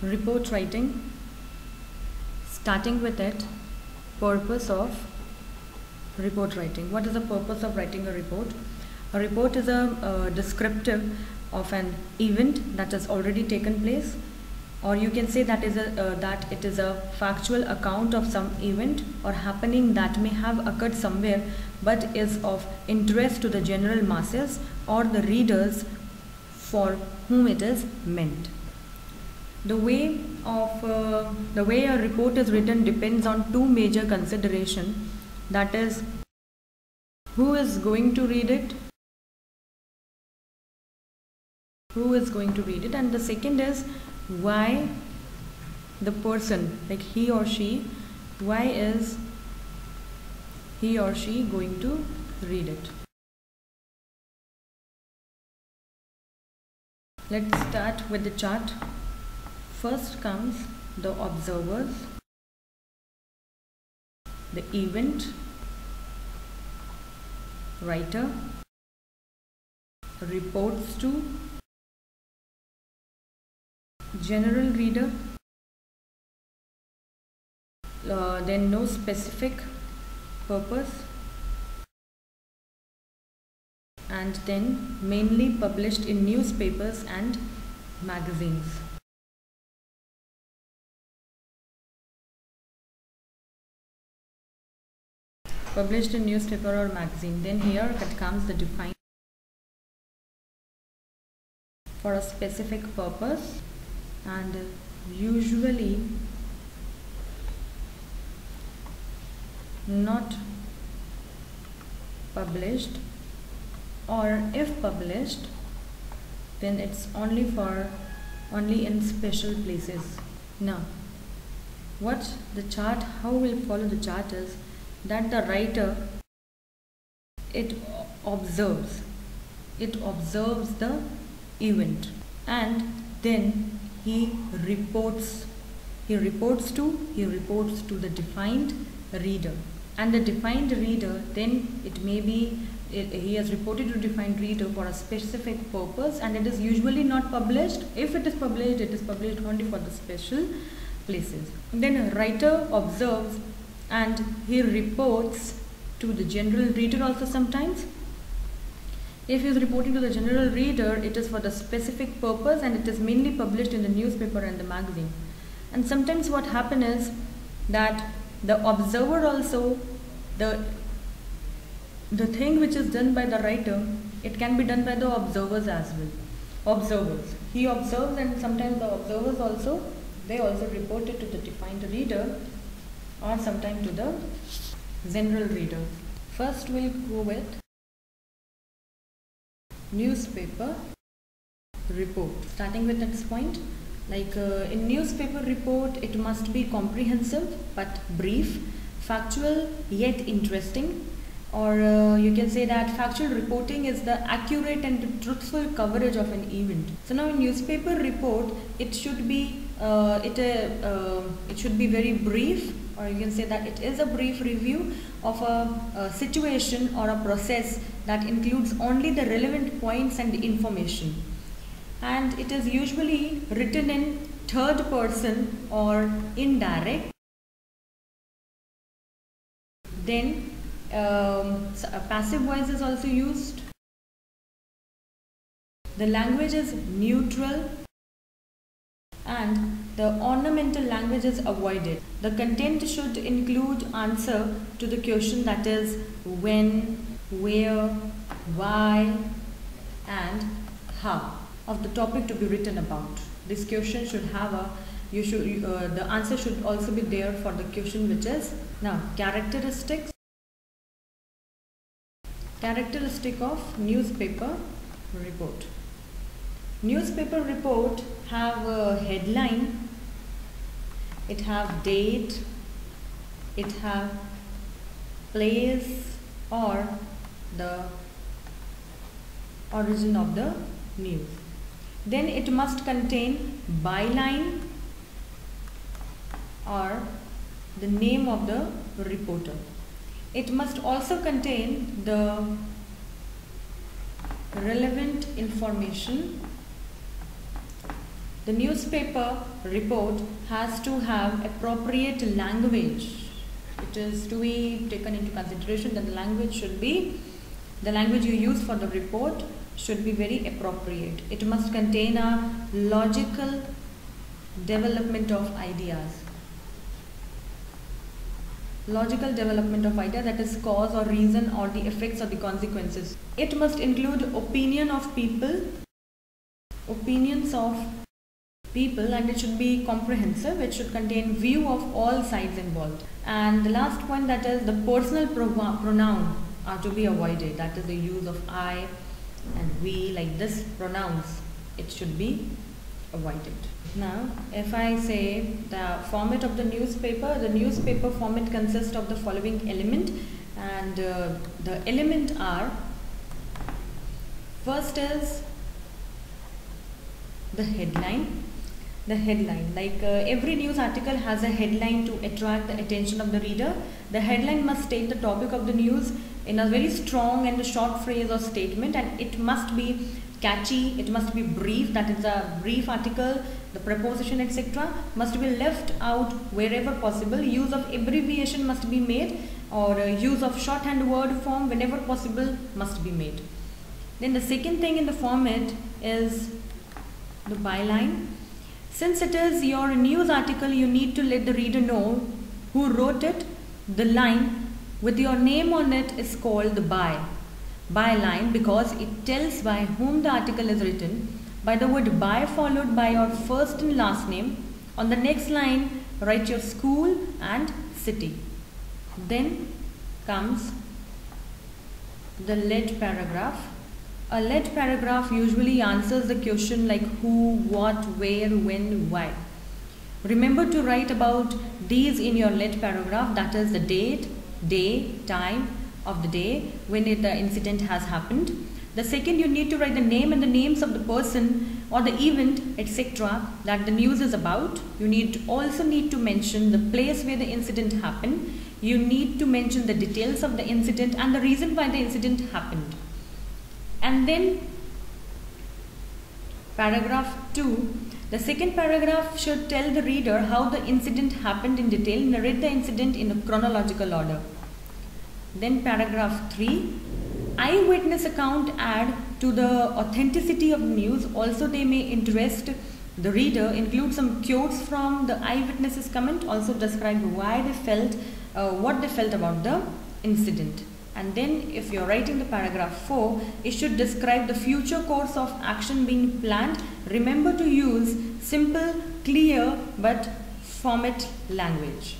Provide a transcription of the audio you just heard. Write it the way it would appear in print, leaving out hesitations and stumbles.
report writing. Starting with it, purpose of report writing. What is the purpose of writing a report? A report is a descriptive of an event that has already taken place, or you can say that it is a factual account of some event or happening that may have occurred somewhere but is of interest to the general masses or the readers for whom it is meant. The way a report is written depends on two major considerations, that is, who is going to read it, and the second is why the person, like he or she, why is he or she going to read it. Let's start with the chart. First comes the observers, the event, writer, reports to, general reader, then no specific purpose, and then mainly published in newspapers and magazines. Published in newspaper or magazine. Then here it comes the defined for a specific purpose, and usually not published, or if published then it's only in special places. Now how we'll follow the chart is that the writer observes the event, and then he reports to the defined reader, and the defined reader, then it may be he has reported to defined reader for a specific purpose, and it is usually not published. If it is published, it is published only for the special places. And then a writer observes and he reports to the general reader also sometimes. If he is reporting to the general reader, it is for the specific purpose, and it is mainly published in the newspaper and the magazine. And sometimes what happens is that the observer also, the thing which is done by the writer, it can be done by the observers as well. He observes, and sometimes the observers also, they also report it to the defined reader or sometimes to the general reader. First we'll go with newspaper report. Starting with this point, like in newspaper report, it must be comprehensive but brief, factual yet interesting, or you can say that factual reporting is the accurate and truthful coverage of an event. So now in newspaper report, it should be very brief, or you can say that it is a brief review of a situation or a process that includes only the relevant points and information, and it is usually written in third person or indirect. Then a passive voice is also used. The language is neutral, and the ornamental language is avoided. The content should include answer to the question, that is when, where, why and how of the topic to be written about. This question should have the answer should also be there for the question which is. Now characteristic of newspaper report. Newspaper report have a headline, it have date, it have place or the origin of the news. Then it must contain byline or the name of the reporter. It must also contain the relevant information, The newspaper report has to have appropriate language. It is to be taken into consideration that the language you use for the report should be very appropriate. It must contain a logical development of ideas. Logical development of idea, that is cause or reason or the effects or the consequences. It must include opinions of people, and it should be comprehensive. It should contain view of all sides involved. And the last point, that is the personal pronoun are to be avoided. That is the use of I and we, like this pronouns, it should be avoided. Now, if I say the format of the newspaper format consists of the following element, and the element are, first is the headline. The headline, like every news article has a headline to attract the attention of the reader. The headline must state the topic of the news in a very strong and a short phrase or statement, and it must be catchy, it must be brief, that is a brief article, the preposition etc. must be left out wherever possible. Use of abbreviation must be made, or use of shorthand word form whenever possible must be made. Then the second thing in the format is the byline. Since it is your news article, you need to let the reader know who wrote it. The line with your name on it is called the byline, because it tells by whom the article is written. By the word by followed by your first and last name. On the next line, write your school and city. Then comes the lead paragraph. A lead paragraph usually answers the question like who, what, where, when, why. Remember to write about these in your lead paragraph, that is the date, day, time of the day when the incident has happened. The second, you need to write the name and the names of the person or the event etc. that the news is about. You also need to mention the place where the incident happened. You need to mention the details of the incident and the reason why the incident happened. And then paragraph 2, the second paragraph should tell the reader how the incident happened in detail, narrate the incident in a chronological order. Then paragraph 3, eyewitness account add to the authenticity of news. Also they may interest the reader. Include some quotes from the eyewitnesses comment. Also describe why they felt, what they felt about the incident. And then if you're writing the paragraph 4, it should describe the future course of action being planned. Remember to use simple, clear but format language.